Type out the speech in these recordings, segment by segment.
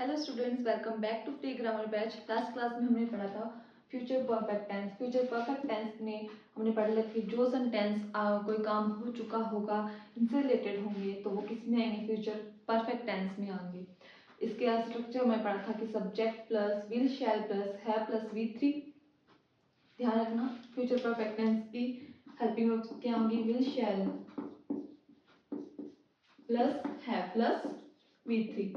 Hello students, welcome back to free grammar batch. Last class में हमने पढ़ा था future perfect tense. Future perfect tense में हमने पढ़ लिया कि जो सेंटेंस कोई काम हो चुका होगा, इनसे रिलेटेड होंगे, तो वो किस में आएंगे? फ्यूचर परफेक्ट टेंस में आएंगे। इसके स्ट्रक्चर में पढ़ा था कि subject plus will shall plus है प्लस V3। ध्यान रखना, फ्यूचर परफेक्ट टेंस की हेल्पिंग वर्ब्स क्या होंगी? विल शैल प्लस है plus V3।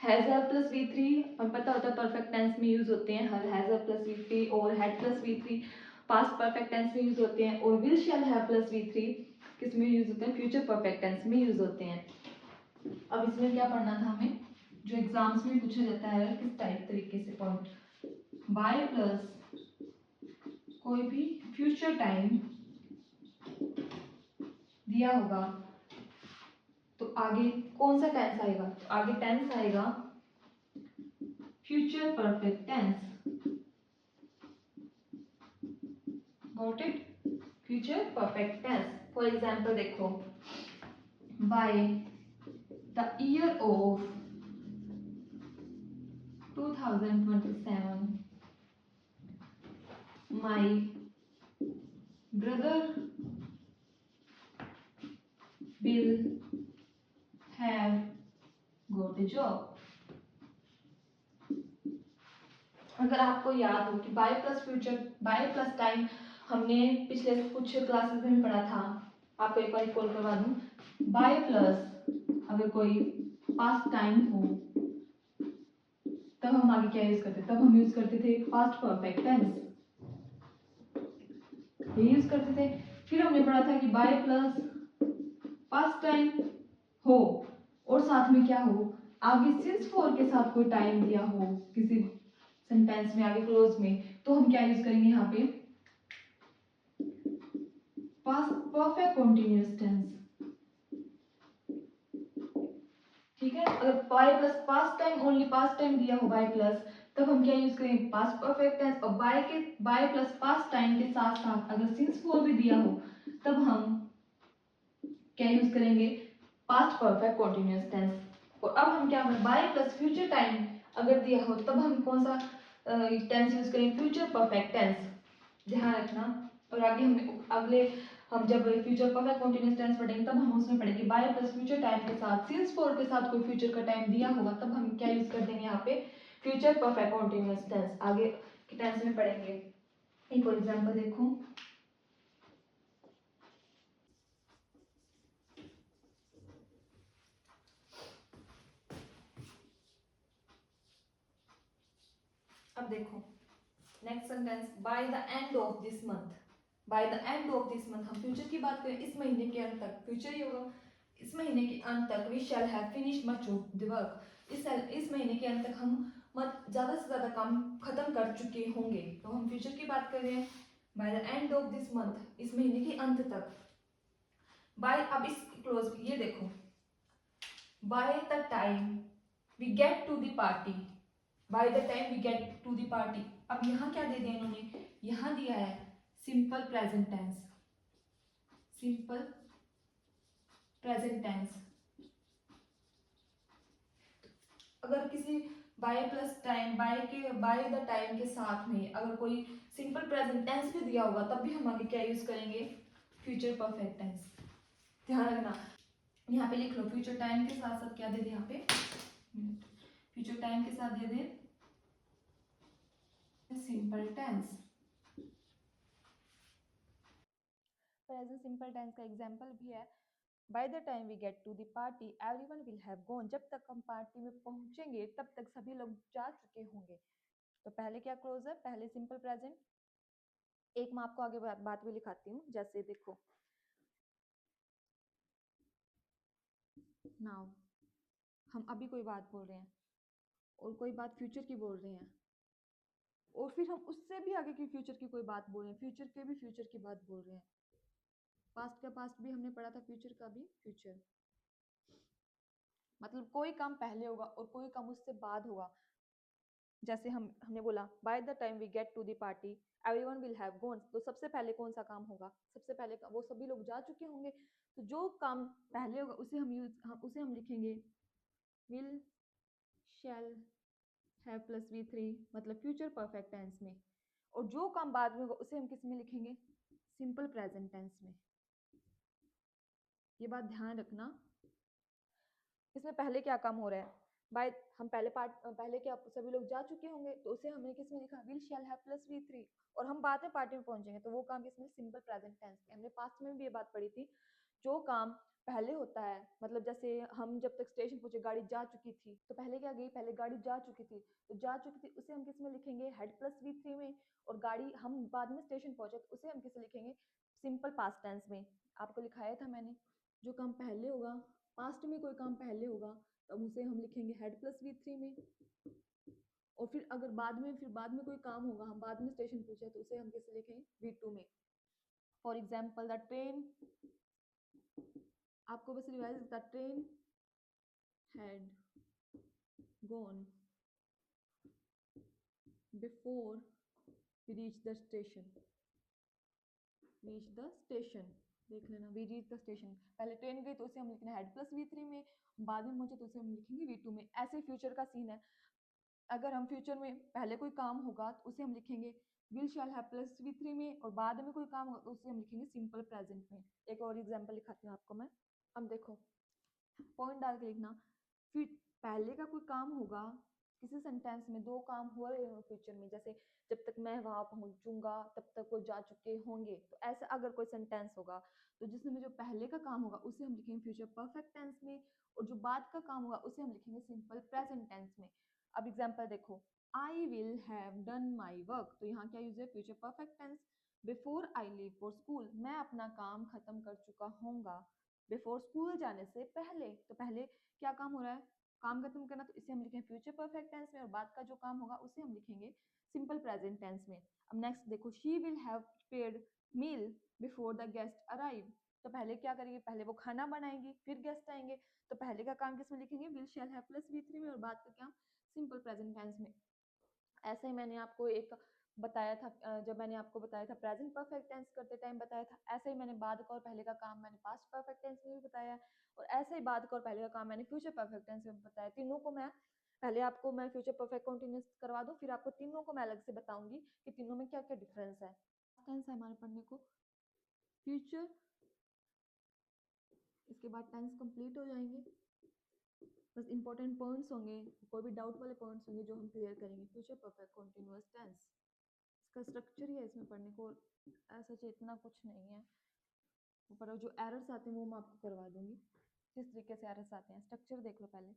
Has have plus V3 और पता होता है परफेक्ट टेंस में यूज होते हैं हैज हैव प्लस V3 और had plus V3 past perfect tense में यूज होते हैं, और will shall have plus V3 किस में यूज होते हैं? फ्यूचर परफेक्ट टेंस में यूज होते हैं। अब इसमें क्या पढ़ना था हमें, जो एग्जाम्स में पूछा जाता है किस टाइप तरीके से पॉइंट, बाय प्लस कोई भी फ्यूचर टाइम दिया होगा तो आगे कौन सा टेंस आएगा? तो आगे टेंस आएगा future perfect tense. Got it? Future perfect tense. For example, देखो, by the year of 2027, my brother will have got a job. अगर आपको याद हो कि by plus future by plus time हमने पिछले कुछ क्लासेस में पढ़ा था, आपको एक बार कॉल करवा दूं। बाय प्लस अगर कोई पास्ट टाइम हो तब हम आगे क्या यूज करते? तब हम यूज करते थे पास्ट परफेक्ट टेंस, ये यूज करते थे। फिर हमने पढ़ा था कि बाय प्लस पास्ट टाइम हो और साथ में क्या हो, आगे सिंस फॉर के साथ कोई टाइम दिया हो किसी सेंटेंस में आगे क्लोज में, तो हम क्या यूज करेंगे यहाँ पे? Past perfect continuous tense. ठीक है, अगर by plus past time only past time दिया हो बाय प्लस, तब हम क्या यूज करेंगे? Past perfect tense. और बाय प्लस पास्ट टाइम के साथ साथ अगर सिंस फॉर भी दिया हो तब हम क्या यूज करेंगे? Past perfect continuous tense. और अब हम क्या करें? बाय प्लस फ्यूचर टाइम अगर दिया हो तब हम कौन सा टेंस यूज करेंगे? Future perfect tense. ध्यान रखना। और आगे हम जब फ्यूचर परफेक्ट कंटीन्यूअस टेंस पढ़ेंगे तब हम उसमें पढ़ेंगे बाय प्लस फ्यूचर टाइम के साथ सिंस फॉर के साथ कोई फ्यूचर का टाइम दिया होगा तब हम क्या यूज कर देंगे यहाँ पे? Future perfect continuous tense. आगे के टेंस में पढ़ेंगे। एक और एग्जांपल देखो, अब देखो next sentence, by the end of this month. By the end of this month हम फ्यूचर की बात करें, इस महीने के अंत तक फ्यूचर ही होगा। इस महीने के अंत तक we shall have finished much of the work. इस महीने के अंत तक हम ज्यादा से ज्यादा काम खत्म कर चुके होंगे, तो हम फ्यूचर की बात कर रहे हैं। By the end of this month, इस महीने के अंत तक। बाय, अब इस क्लोज ये देखो, by the time we get to the party. By the time we get to the party. अब यहाँ क्या दे दिया इन्होंने? यहाँ दिया है simple present tense. Simple present tense. अगर किसी by plus time by the time के साथ में अगर कोई सिंपल प्रेजेंट टेंस भी दिया होगा तब भी हम आगे क्या यूज करेंगे? Future perfect tense. ध्यान रखना, यहाँ पे लिख लो फ्यूचर टाइम के साथ साथ क्या दे दे? यहाँ पे फ्यूचर टाइम के साथ दे दे simple tense. Present simple tense का एग्जांपल भी है, by the time we get to the party everyone will have gone. जब तक हम पार्टी में पहुंचेंगे तब तक सभी लोग जा चुके होंगे। तो पहले क्या क्लोज है? पहले सिंपल प्रेजेंट। एक मैं आपको आगे बात भी लिखाती हूँ, जैसे देखो, नाउ हम अभी कोई बात बोल रहे हैं और कोई बात फ्यूचर की बोल रहे हैं, और फिर हम उससे भी आगे की फ्यूचर की कोई बात बोल रहे हैं, फ्यूचर के भी फ्यूचर की बात बोल रहे हैं। पास्ट का पास्ट भी हमने पढ़ा था, फ्यूचर का भी फ्यूचर। मतलब कोई काम पहले होगा और कोई काम उससे बाद होगा। जैसे हमने बोला by the time we get to the party everyone will have gone, तो सबसे पहले कौन सा काम होगा? सबसे पहले वो सभी लोग जा चुके होंगे। तो जो काम पहले होगा उसे हम लिखेंगे will shall have plus V3 मतलब फ्यूचर परफेक्ट टेंस में, और जो काम बाद में होगा उसे हम किस में लिखेंगे, सिंपल प्रेजेंट टेंस में। ये बात ध्यान रखना। इसमें पहले क्या काम हो रहा है, बाय हम पहले क्या सभी लोग जा चुके होंगे, तो उसे हमने किस में लिखा, will shall have plus V3, और हम बाद में पार्टी में पहुंचेंगे, तो वो काम किसमें, सिंपल प्रेजेंट टेंस में। हमने पास्ट में भी ये बात पढ़ी थी, जो काम पहले होता है, मतलब जैसे हम जब तक स्टेशन पहुंचे गाड़ी जा चुकी थी, तो पहले क्या गई, पहले गाड़ी जा चुकी थी, तो जा चुकी थी उसे हम किस में लिखेंगे, हेड प्लस V3 में, और गाड़ी हम बाद में स्टेशन पहुंचे तो उसे हम किसे लिखेंगे, सिंपल पास्ट टेंस में। आपको लिखाया था मैंने, जो काम पहले होगा, पास्ट में कोई काम पहले होगा, तब उसे हम लिखेंगे हेड प्लस V3 में, और फिर अगर बाद में कोई काम होगा, हम बाद में स्टेशन पहुंचे तो उसे हम किसे लिखेंगे, V2 में। फॉर एग्जाम्पल द ट्रेन, आपको बस revise, the train had gone before we reach the station, reach the station, देख लेना, वी रीच द स्टेशन, पहले ट्रेन गई तो उसे हम लिखना हेड प्लस V3 में, बाद में पहुंचे तो उसे हम लिखेंगे V2 में। ऐसे फ्यूचर का सीन है, अगर हम फ्यूचर में पहले कोई काम होगा तो उसे हम लिखेंगे will shall have plus V3 में, और बाद में कोई काम होगा तो उसे हम लिखेंगे सिंपल प्रेजेंट में। एक और एग्जांपल लिखाती हूँ आपको मैं, अब देखो पॉइंट डाल के लिखना, फिर पहले का कोई काम होगा, किसी सेंटेंस में दो काम हो रहे हो फ्यूचर में, जैसे जब तक मैं वहां पहुंचूंगा तब तक वो जा चुके होंगे, तो ऐसा अगर कोई सेंटेंस होगा तो जिसमें जो पहले का काम होगा उसे हम लिखेंगे फ्यूचर परफेक्ट टेंस में, और जो बाद का काम होगा उसे हम लिखेंगे सिंपल प्रेजेंट टेंस में। अब एग्जाम्पल देखो, I will have done my work, तो यहाँ क्या यूज है, future perfect tense. Before I leave for school, मैं अपना काम खत्म कर चुका होऊंगा बिफोर स्कूल जाने से पहले, तो पहले क्या काम हो रहा है, काम खत्म करना, तो इसे हम लिखेंगे फ्यूचर परफेक्ट टेंस में, और बाद का जो काम होगा उसे हम लिखेंगे सिंपल प्रेजेंट टेंस में। अब नेक्स्ट देखो, she will have prepared meal before the guest arrive, तो पहले क्या करेंगे, पहले वो खाना बनाएंगी फिर गेस्ट आएंगे, तो पहले का काम किस में लिखेंगे, will shall have plus V3 में, और बाद का काम सिंपल प्रेजेंट टेंस में। ऐसे ही मैंने आपको एक बताया था, जब मैंने आपको बताया था प्रेजेंट परफेक्ट टेंस करते टाइम बताया था, ऐसे ही मैंने बाद का और पहले का काम मैंने पास्ट परफेक्ट टेंस में भी बताया, और ऐसे ही बाद का और पहले का काम मैंने फ्यूचर परफेक्ट टेंस में बताया। तीनों को मैं पहले आपको मैं फ्यूचर परफेक्ट कंटिन्यूअस करवा दूं, फिर आपको तीनों को मैं अलग से बताऊंगी कि तीनों में क्या क्या डिफरेंस है। टेंस है हमारे पढ़ने को, फ्यूचर, इसके बाद टेंस कंप्लीट हो जाएंगे, बस इंपॉर्टेंट पॉइंट्स होंगे, कोई भी डाउट वाले पॉइंट्स होंगे जो हम क्लियर करेंगे। फ्यूचर परफेक्ट कंटिन्यूअस टेंस, इसका स्ट्रक्चर ही है इसमें पढ़ने को, ऐसा इतना कुछ नहीं है, पर जो एरर्स आते हैं वो मैं आपको करवा दूंगी, किस तरीके से एरर्स आते हैं। स्ट्रक्चर देख लो पहले,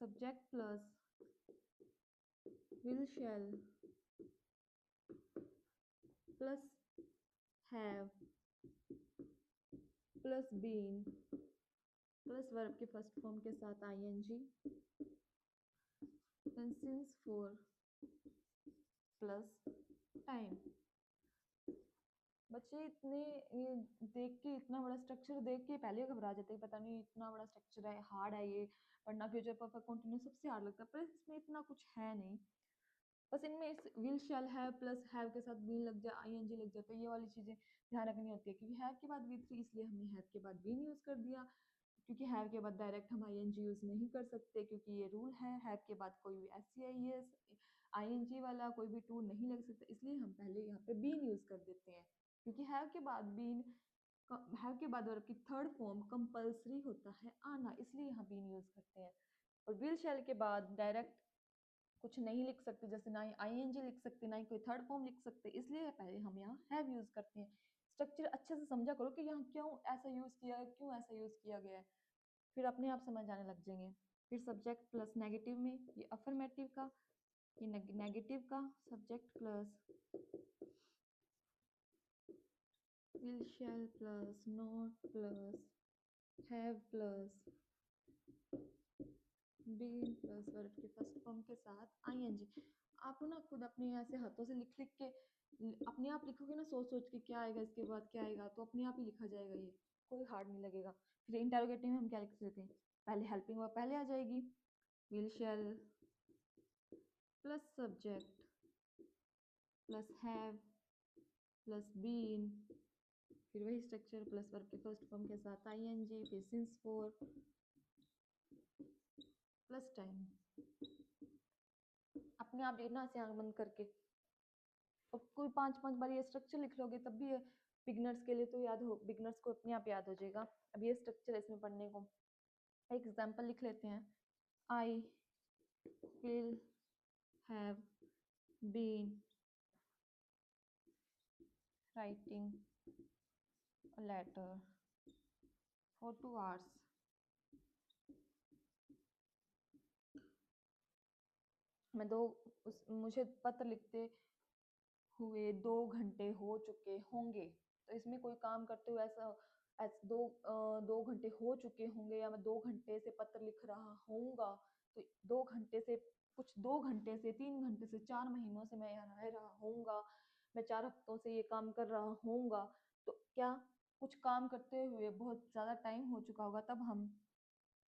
subject plus will shall plus have plus been plus verb के फर्स्ट फॉर्म के साथ ING, then since for plus time. बच्चे इतने ये देख के, इतना बड़ा स्ट्रक्चर देख के पहले घबरा जाते हैं, पता नहीं इतना बड़ा स्ट्रक्चर है, हार्ड है ये पढ़ना, फ्यूचर परफेक्ट कंटिन्यूअस सबसे हार्ड लगता है, पर इसमें इतना कुछ है नहीं, बस इनमें will shall have plus have के साथ बीन लग जाए, ING लग जाए, तो ये वाली चीजें ध्यान रखनी होती है, क्योंकि हैव के बाद V3 इसलिए हमने हैव के बाद बीन यूज कर दिया, क्योंकि हैव के बाद डायरेक्ट हम ING यूज नहीं कर सकते, क्योंकि ये रूल है, हैव के बाद कोई भी SCIS ING वाला कोई भी टू नहीं लग सकता, इसलिए हम पहले यहाँ पे बीन यूज कर देते हैं, क्योंकि हैव के बाद बीन, हैव के बाद वर्ब की थर्ड फॉर्म कंपल्सरी होता है आना, इसलिए यहाँ बीन यूज करते हैं। और विल शैल के बाद डायरेक्ट कुछ नहीं लिख सकते, जैसे ना ही ING लिख सकते, ना ही कोई थर्ड फॉर्म लिख सकते, इसलिए पहले हम यहाँ हैव यूज करते हैं। स्ट्रक्चर अच्छे से समझा करो कि यहाँ क्यों ऐसा यूज किया है, क्यों ऐसा यूज किया गया है, फिर अपने आप समझ आने लग जाएंगे। फिर सब्जेक्ट प्लस नेगेटिव में, ये अफर्मेटिव का, ये नेगेटिव का, subject plus will shall plus not plus have plus been plus verb के फर्स्ट फॉर्म के साथ ING। आप ना खुद अपने यहाँ से हाथों से लिख लिख के अपने आप लिखोगे ना, सोच सोच के क्या आएगा इसके बाद क्या आएगा, तो अपने आप ही लिखा जाएगा, ये कोई हार्ड नहीं लगेगा। फिर इंटरोगेटिव में हम क्या लिख सकते हैं, पहले हेल्पिंग वर्ब पहले आ जाएगी, will shall plus subject plus have plus been, फिर वही स्ट्रक्चर प्लस वर्ब के फर्स्ट फॉर्म के साथ ING, फिर सिंस फॉर प्लस टाइम। अपने आप देखना ऐसे आंख बंद करके, और कोई 5-5 बार ये स्ट्रक्चर लिख लोगे तब भी बिगनर्स के लिए तो याद हो, बिगनर्स को अपने आप याद हो जाएगा। अब ये स्ट्रक्चर है इसमें पढ़ने को। एक एग्जांपल लिख लेते हैं। I will have been writing a letter for 2 hours। मुझे पत्र लिखते हुए 2 घंटे हो चुके होंगे। तो इसमें कोई काम करते हुए ऐसा 2 घंटे हो चुके होंगे, या मैं 2 घंटे से पत्र लिख रहा होऊंगा। तो 2 घंटे से, कुछ 2 घंटे से, 3 घंटे से, 4 महीनों से मैं यहाँ रह रहा होऊंगा, मैं 4 हफ्तों से ये काम कर रहा होऊंगा। तो क्या कुछ काम करते हुए बहुत ज्यादा टाइम हो चुका होगा, तब हम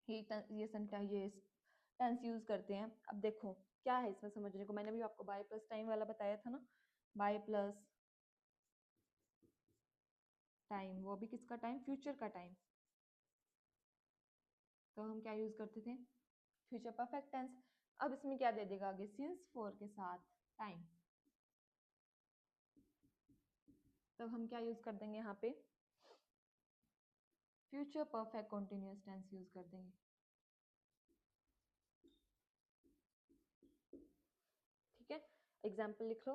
ये टेंस यूज करते हैं। अब देखो क्या है इसमें समझने को, मैंने भी आपको बाय प्लस टाइम वाला बताया था ना, बाय प्लस टाइम, वो भी किसका टाइम, फ्यूचर का टाइम। तो हम क्या यूज करते थे, फ्यूचर परफेक्ट टेंस। अब इसमें क्या दे देगा आगे, सिंस फॉर के साथ टाइम। तब हम क्या यूज कर देंगे यहाँ पे, future perfect continuous tense use कर देंगे। ठीक है, एग्जाम्पल लिख लो।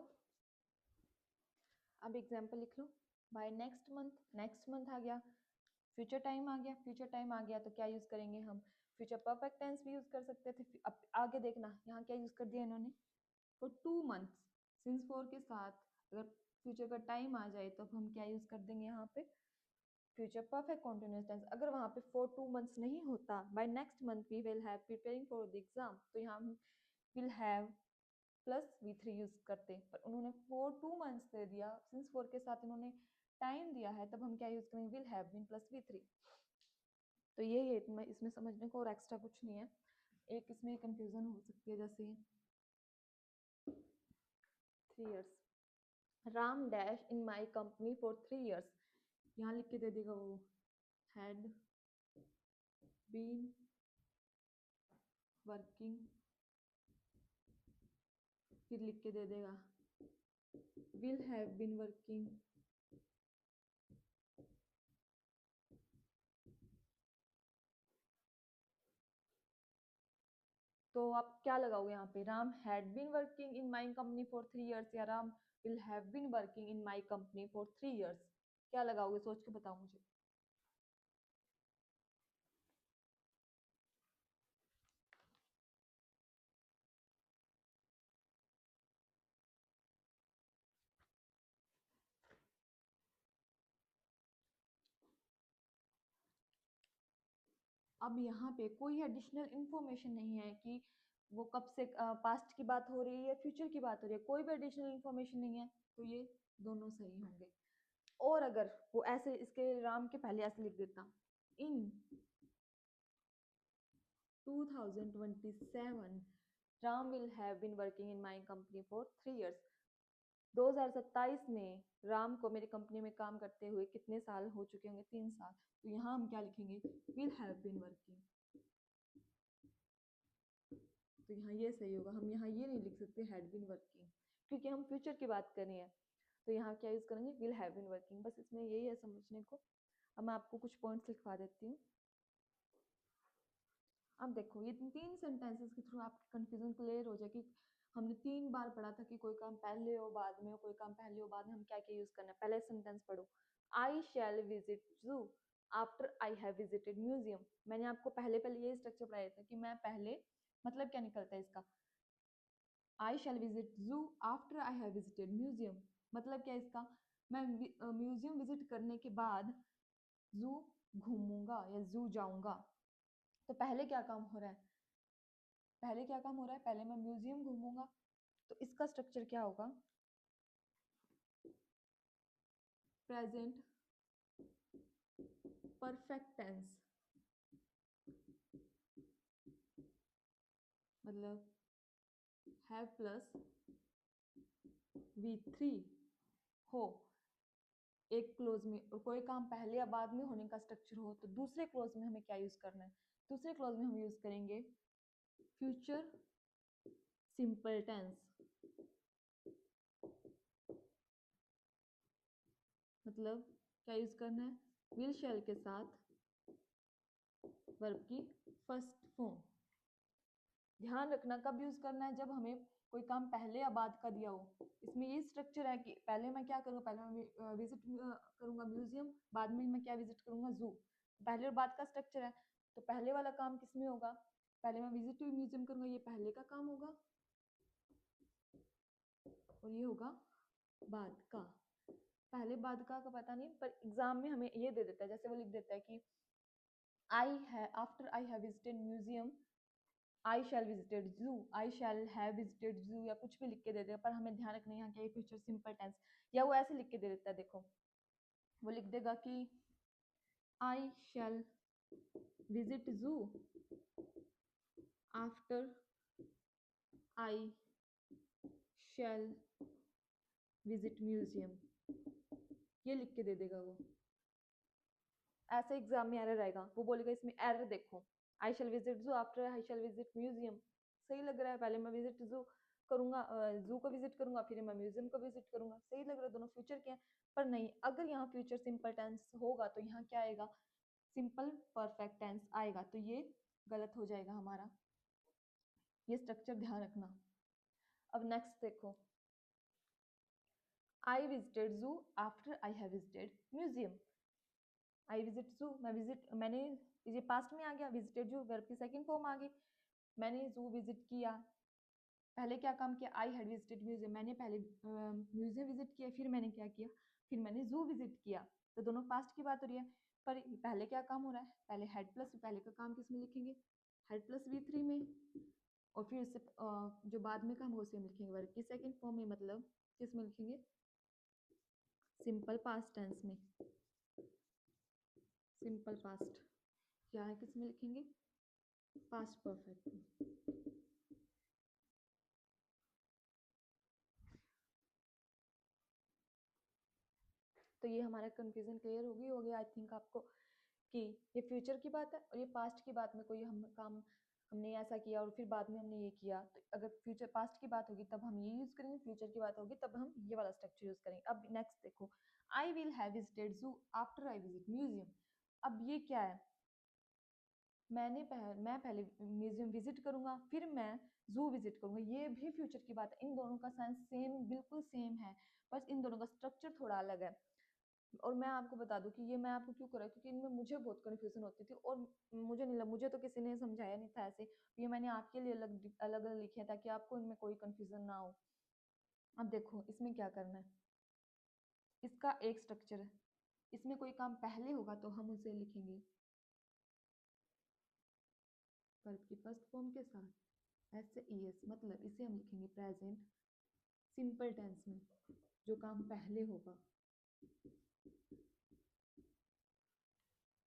अब एग्जाम्पल लिख लो, by next month, next month आ गया, फ्यूचर टाइम आ गया, फ्यूचर टाइम आ गया तो क्या यूज करेंगे हम, फ्यूचर परफेक्ट टेंस भी यूज कर सकते थे। अब आगे देखना यहाँ क्या यूज कर दिया इन्होंने, फॉर 2 months। सिंस फॉर के साथ अगर फ्यूचर का टाइम आ जाए तो हम क्या यूज कर देंगे यहाँ पे, फ्यूचर परफेक्ट कॉन्टिन्यूअस टेंस। अगर वहाँ पे फॉर 2 months नहीं होता, by next month we will have preparing for the exam, तो यहाँ हम will have plus V3 use करते, पर उन्होंने फॉर 2 months दे दिया, सिंस फॉर के साथ इन्होंने टाइम दिया है, तब हम क्या यूज करेंगे, will have been plus V3। तो ये है इसमें समझने को, और एक्स्ट्रा कुछ नहीं है। एक इसमें कंफ्यूजन हो सकती है, जैसे 3 years, Ram dash in my company for 3 years। यहाँ लिख के दे देगा वो हैड बीन वर्किंग, फिर लिख के दे देगा विल हैव बीन वर्किंग तो आप क्या लगाओगे यहाँ पे, Ram had been working in my company for 3 years, या Ram will have been working in my company for 3 years। क्या लगाओगे, सोच के बताओ मुझे। अब यहाँ पे कोई एडिशनल इंफॉर्मेशन नहीं है कि वो कब से पास्ट की बात हो रही है या फ्यूचर की बात हो रही है, कोई भी एडिशनल इंफॉर्मेशन नहीं है, तो ये दोनों सही होंगे। और अगर वो ऐसे इसके राम के पहले ऐसे लिख देता, in 2027 Ram will have been working in my company for 3 years। 2027 में राम को मेरी कंपनी में काम करते हुए कितने साल हो चुके होंगे, 3 साल। तो यहाँ हम क्या लिखेंगे, विल हैव बीन वर्किंग। तो यहाँ ये सही होगा, हम यहाँ ये नहीं लिख सकते हैड बीन वर्किंग, क्योंकि हम फ्यूचर की बात कर रहे हैं। तो यहाँ क्या यूज करेंगे, विल हैव बीन वर्किंग। बस इसमें यही है समझने को। अब मैं आपको कुछ पॉइंट्स लिखवा देती हूँ। अब देखो ये 3 सेंटेंसेस के थ्रू आपकी कंफ्यूजन क्लियर हो जाएगी। हमने 3 बार पढ़ा था कि कोई काम पहले हो बाद में हो, कोई काम पहले हो बाद में, हम क्या क्या यूज करना है। पहले सेंटेंस पढ़ो, आई shall visit zoo after I have visited museum. मैंने आपको पहले पहले ये स्ट्रक्चर पढ़ाया था कि मैं पहले, मतलब क्या निकलता है इसका, आई shall visit zoo after I have visited museum. मतलब क्या इसका, मैं म्यूजियम विजिट करने के बाद जू घूमूंगा या जू जाऊंगा। तो पहले क्या काम हो रहा है, पहले क्या काम हो रहा है, पहले मैं म्यूजियम घूमूंगा। तो इसका स्ट्रक्चर क्या होगा, प्रेजेंट परफेक्ट टेंस, मतलब हैव प्लस V3 हो, एक क्लोज में, और कोई काम पहले या बाद में होने का स्ट्रक्चर हो, तो दूसरे क्लोज में हमें क्या यूज करना है, दूसरे क्लोज में हम यूज करेंगे फ्यूचर सिंपल टेंस, मतलब क्या यूज करना है, विल शैल के साथ वर्ब की फर्स्ट फॉर्म। ध्यान रखना कब यूज करना है, जब हमें कोई काम पहले या बाद का दिया हो। इसमें ये स्ट्रक्चर है कि पहले मैं क्या करूँगा, पहले मैं विजिट करूँगा म्यूजियम, बाद में मैं क्या विजिट करूँगा, जू। पहले और बाद का स्ट्रक्चर है, तो पहले वाला काम किस में होगा, पहले मैं विजिट म्यूजियम करूँगा, ये पहले का काम होगा, और ये होगा बाद का। पहले बाद का पता नहीं, पर एग्जाम में हमें ये दे देता है, जैसे वो लिख देता है कि after I have visited museum I shall visited zoo, I shall have visited जू, या कुछ भी लिख के दे देगा, पर हमें ध्यान रखना है यहाँ क्या ये फ्यूचर सिंपल टेंस। या वो ऐसे लिख के दे देता है, देखो वो लिख देगा कि I shall visit zoo after I shall visit museum, ये लिख के दे देगा वो। ऐसे एग्जाम में एरर आएगा, वो बोलेगा इसमें एरर देखो, I shall visit zoo after I shall visit museum. सही लग रहा है, पहले मैं विजिट जू करूंगा, जू को विजिट करूंगा, फिर मैं म्यूजियम को विजिट करूंगा, सही लग रहा है, दोनों फ्यूचर के हैं। पर नहीं, अगर यहाँ फ्यूचर सिंपल टेंस होगा तो यहाँ क्या आएगा, सिंपल परफेक्ट टेंस आएगा, तो ये गलत हो जाएगा हमारा, ये स्ट्रक्चर ध्यान रखना। अब नेक्स्ट देखो, आई विजिटेड जू after I have visited museum. I visit जू, मैंने ये पास्ट में आ गया, विजिटेड जू वर्ब की सेकंड फॉर्म आ गई, मैंने जू विजिट किया, पहले क्या काम किया, आई हैड विजिटेड म्यूजियम, मैंने पहले म्यूजियम विजिट किया, फिर मैंने क्या किया, फिर मैंने जू विजिट किया, तो दोनों पास्ट की बात हो रही है। पर पहले क्या काम हो रहा है, पहले हेड प्लस, पहले का काम किस में लिखेंगे, हेड प्लस V3 में, और फिर इससे जो बाद में काम हो उसे हम लिखेंगे वर्ब की सेकंड फॉर्म में, मतलब किस में लिखेंगे, सिंपल पास्ट टेंस में। सिंपल पास्ट क्या है, किस में लिखेंगे, पास्ट परफेक्ट में। तो ये हमारा कंफ्यूजन क्लियर होगी आई थिंक आपको, कि ये फ्यूचर की बात है और ये पास्ट की बात में कोई हम काम हमने ऐसा किया और फिर बाद में हमने ये किया, तो अगर फ्यूचर पास्ट की बात होगी तब हम ये यूज करेंगे, फ्यूचर की बात होगी तब हम ये वाला स्ट्रक्चर यूज करेंगे। अब नेक्स्ट देखो, आई विल हैव विजिटेड जू आफ्टर आई विजिट म्यूजियम। अब ये क्या है, मैं पहले म्यूजियम विजिट करूंगा, फिर मैं जू विजिट करूंगा, ये भी फ्यूचर की बात है, इन दोनों का सेंस सेम, बिल्कुल सेम है, बस इन दोनों का स्ट्रक्चर थोड़ा अलग है। और मैं आपको बता दूं कि ये मैं आपको क्यों करा, क्योंकि इनमें मुझे बहुत कन्फ्यूजन होती थी, और मुझे नहीं लगा, मुझे तो किसी ने समझाया नहीं था ऐसे, ये मैंने आपके लिए अलग अलग लिखे हैं ताकि आपको इनमें कोई कन्फ्यूजन ना हो। अब देखो इसमें क्या करना है, इसका एक स्ट्रक्चर है, इसमें कोई काम पहले होगा तो हम उसे लिखेंगे वर्ब की फर्स्ट फॉर्म के साथ SES, मतलब इसे हम लिखेंगे प्रेजेंट सिंपल टेंस में, जो काम पहले होगा,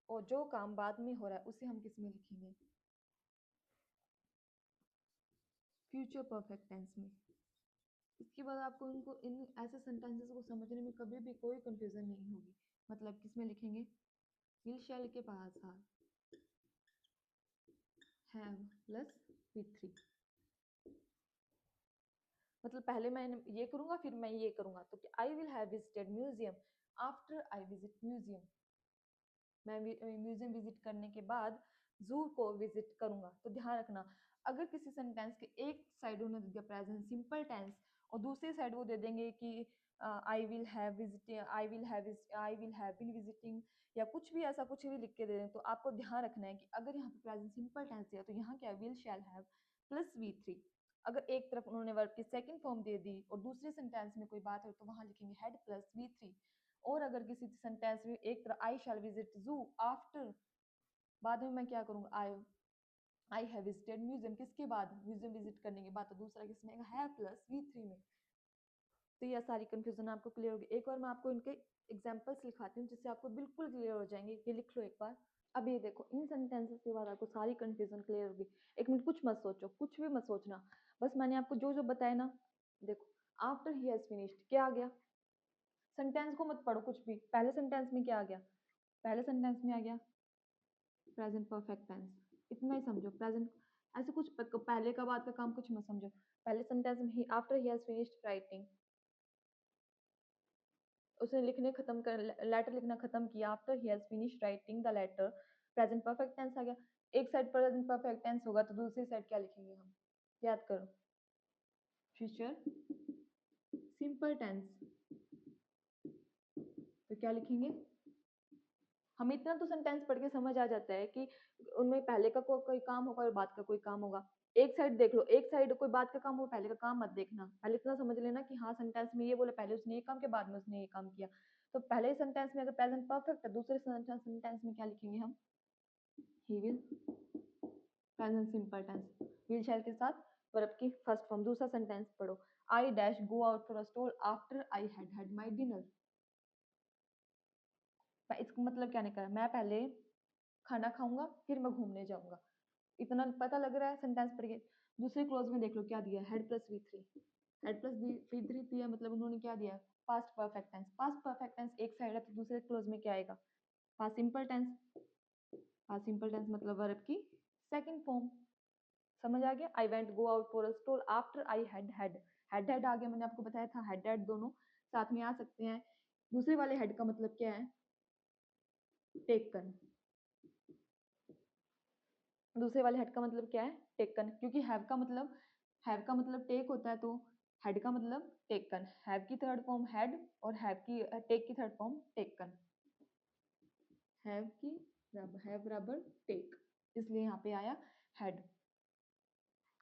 और जो काम बाद में हो रहा है उसे हम किस में लिखेंगे, फ्यूचर परफेक्ट टेंस में। इसके बाद आपको इनको इन ऐसे सेंटेंसेस को समझने में कभी भी कोई कंफ्यूजन नहीं होगी, मतलब किस में लिखेंगे, विल शैल के पास हैव प्लस V3, मतलब पहले मैं ये करूंगा फिर मैं ये करूंगा, तो आई will have visited museum after I visit museum, मैं म्यूजियम विजिट करने के बाद जू को विजिट करूंगा। तो ध्यान रखना, अगर किसी सेंटेंस के एक साइड उन्होंने दे दिया प्रेजेंट सिंपल टेंस और दूसरी साइड वो दे देंगे कि I will have visiting, I will have been visiting, या कुछ भी ऐसा कुछ भी लिख के दे दें, तो आपको ध्यान रखना है कि अगर यहाँ पे प्रेजेंट सिंपल टेंस दिया तो यहाँ क्या will shall have plus V3। अगर एक तरफ उन्होंने वर्ब की सेकंड फॉर्म दे दी और दूसरे सेंटेंस में कोई बात हो तो वहां लिखेंगे हेड प्लस V3। और अगर किसी सेंटेंस में एक तरह आई शैल विजिट जू आफ्टर, बाद में मैं क्या करूंगा, आई हैव विजिटेड म्यूजियम, किसके बाद, म्यूजियम विजिट करने के बाद, तो दूसरा किसमें है प्लस V3 में। तो यह सारी कंफ्यूजन आपको क्लियर होगी। एक बार मैं आपको इनके एग्जांपल्स लिखाती हूँ जिससे आपको बिल्कुल क्लियर हो जाएंगे, ये लिख लो एक बार। अब ये देखो, इन सेंटेंसेस के बाद आपको सारी कंफ्यूजन क्लियर होगी। एक मिनट कुछ मत सोचो, कुछ भी मत सोचना, बस मैंने आपको जो जो बताया ना, देखो आफ्टर ही हैज फिनिश्ड क्या आ गया, सेंटेंस को मत पढ़ो कुछ भी, पहले सेंटेंस में क्या आ गया, पहले सेंटेंस में आ गया प्रेजेंट परफेक्ट टेंस, इतना ही समझो, प्रेजेंट ऐसे कुछ पहले का बाद का काम कुछ मत समझो। पहले सेंटेंस में after he has finished writing, उसने लिखने खत्म कर लेटर लिखना खत्म किया, after he has finished writing the letter, present perfect tense आ गया। एक साइड प्रेजेंट परफेक्ट टेंस होगा तो दूसरी साइड क्या लिखेंगे हम, याद करो, फ्यूचर सिंपल टेंस। तो क्या लिखेंगे, हमें इतना तो सेंटेंस पढ़ के समझ आ जाता है कि उनमें पहले का कोई काम होगा और बाद का कोई काम होगा। एक साइड देख लो, एक साइड कोई बात का काम हो, पहले का काम मत देखना, पहले इतना समझ लेना कि हाँ सेंटेंस में ये बोले, पहले उसने ये काम किया बाद में उसने ये काम किया। तो पहले सेंटेंस में अगर प्रेजेंट परफेक्ट है, दूसरे सेंटेंस में क्या लिखेंगे हम, he will, present simple tense, will shall के साथ वर्ब की फर्स्ट फॉर्म। दूसरा सेंटेंस पढ़ो, I dash go out for a stroll after I had had my dinner. इसका मतलब क्या निकला, मैं पहले खाना खाऊंगा फिर मैं घूमने जाऊंगा। इतना पता लग रहा है सेंटेंस पढ़ के। दूसरे क्लोज में देख लो क्या दिया, had plus V three, had plus V three दिया, मतलब उन्होंने क्या दिया, past perfect tense. Past perfect tense एक साइड है तो दूसरे क्लोज में क्या आएगा, past simple tense. Past simple tense मतलब वर्ब की सेकंड फॉर्म। समझ आ गया, I went go out for a stroll after I had had, had had आ गया, मैंने आपको बताया था हैड हैड दोनों साथ में आ सकते हैं। दूसरे वाले हेड का मतलब क्या है, टेकन। दूसरे वाले हेड का मतलब क्या है, टेकन, क्योंकि हैव का मतलब टेक होता है, तो हेड का मतलब टेकन। हैव की थर्ड फॉर्म हेड और हैव की टेक की थर्ड फॉर्म टेकन। हैव की हैव बराबर टेक, इसलिए यहाँ पे आया हेड,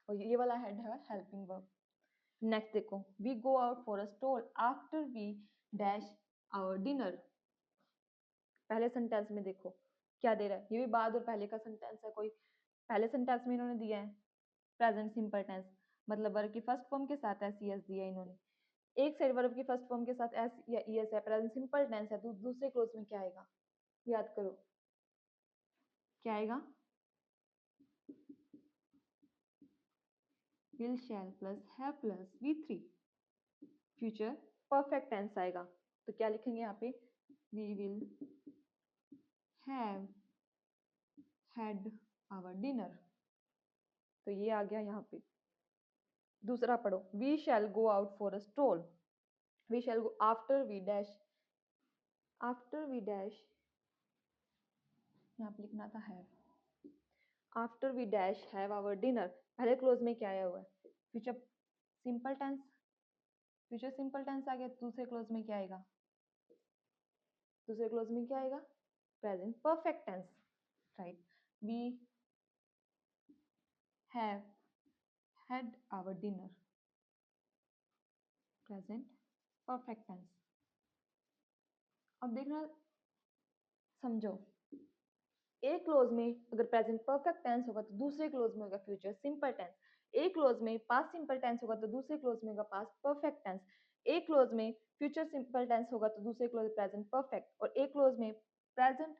और ये वाला हेड है हेल्पिंग वर्ब। नेक्स्ट देखो, we go out for a stroll after we dash our dinner. पहले सेंटेंस में देखो क्या दे रहा है, ये भी बाद और पहले का सेंटेंस है। कोई पहले सेंटेंस में इन्होंने दिया है प्रेजेंट सिंपल टेंस, मतलब वर्ब की फर्स्ट फॉर्म के साथ एस ई एस दिया इन्होंने। एक साइड वर्ब की फर्स्ट फॉर्म के साथ एस या ई एस है, प्रेजेंट सिंपल टेंस है, तो दूसरे क्लोज में क्या आएगा, याद करो क्या आएगा, will shall plus have plus V three, future perfect tense आएगा। तो क्या लिखेंगे यहाँ पे, we will have had our dinner. तो ये आ गया यहाँ पे। दूसरा पढ़ो, we shall go out for a stroll, we shall go after we dash, after we dash, यहाँ पे लिखना था have, after we dash have our dinner. पहले क्लोज में क्या आया हुआ है, future simple tense, future simple tense आ गया, दूसरे क्लोज में क्या आएगा, दूसरे क्लोज में क्या आएगा, present perfect tense, right. We have had our dinner, present perfect tense. अब देखना, समझो, एक क्लोज में अगर प्रेजेंट परफेक्ट टेंस होगा तो दूसरे क्लोज में होगा फ्यूचर सिंपल टेंस। एक क्लोज में पास्ट सिंपल टेंस होगा तो दूसरे क्लोज में होगा पास्ट परफेक्ट टेंस। एक क्लोज में फ्यूचर सिंपल टेंस होगा तो दूसरे क्लोज प्रेजेंट परफेक्ट, और एक क्लोज में प्रेजेंट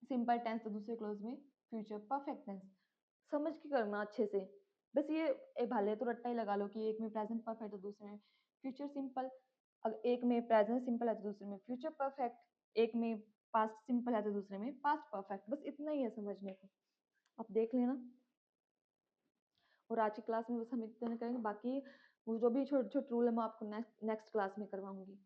सिंपल टेंस तो दूसरे क्लोज में फ्यूचर परफेक्ट टेंस। समझ के करना अच्छे से, बस ये भले तो रट्टा ही लगा लो कि एक में प्रेजेंट परफेक्ट तो दूसरे में फ्यूचर सिंपल, अगर एक में प्रेजेंट सिंपल है तो दूसरे में फ्यूचर परफेक्ट, एक में पास्ट सिंपल है तो दूसरे में पास्ट परफेक्ट, बस इतना ही है समझने को। आप देख लेना, और आज की क्लास में बस हम इतना करेंगे, बाकी वो जो भी छोटे छोटे रूल है मैं आपको नेक्स्ट क्लास में करवाऊंगी।